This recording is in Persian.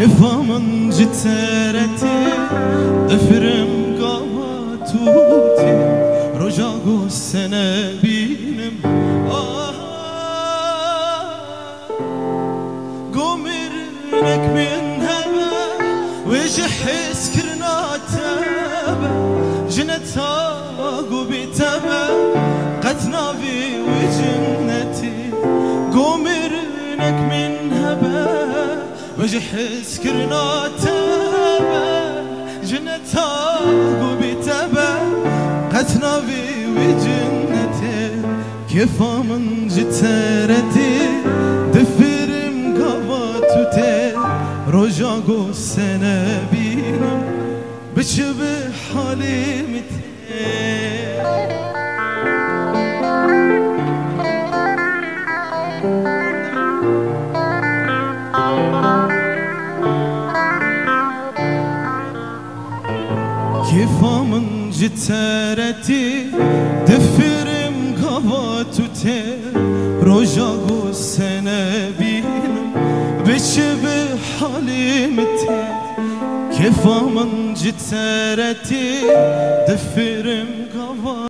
من جترتي دفرم قواتوتي رجاقو السنة بينم قومرنك من هبا وجحس كرناتبا جنتاقو بيتبا قتنا في وجنتي قومرنك من هبا وجحس كرناتبا جنتاقو بيتبا قتنا في وجنتي كيف من جترتي دفرم قواتوتي رجاقو السنة بينم بشبه حالي متي كيف من جترتي دفرم قواتوتي رجاقو السنة بينم بشبه حالي متي كيف من جترتي دفرم قواتوتي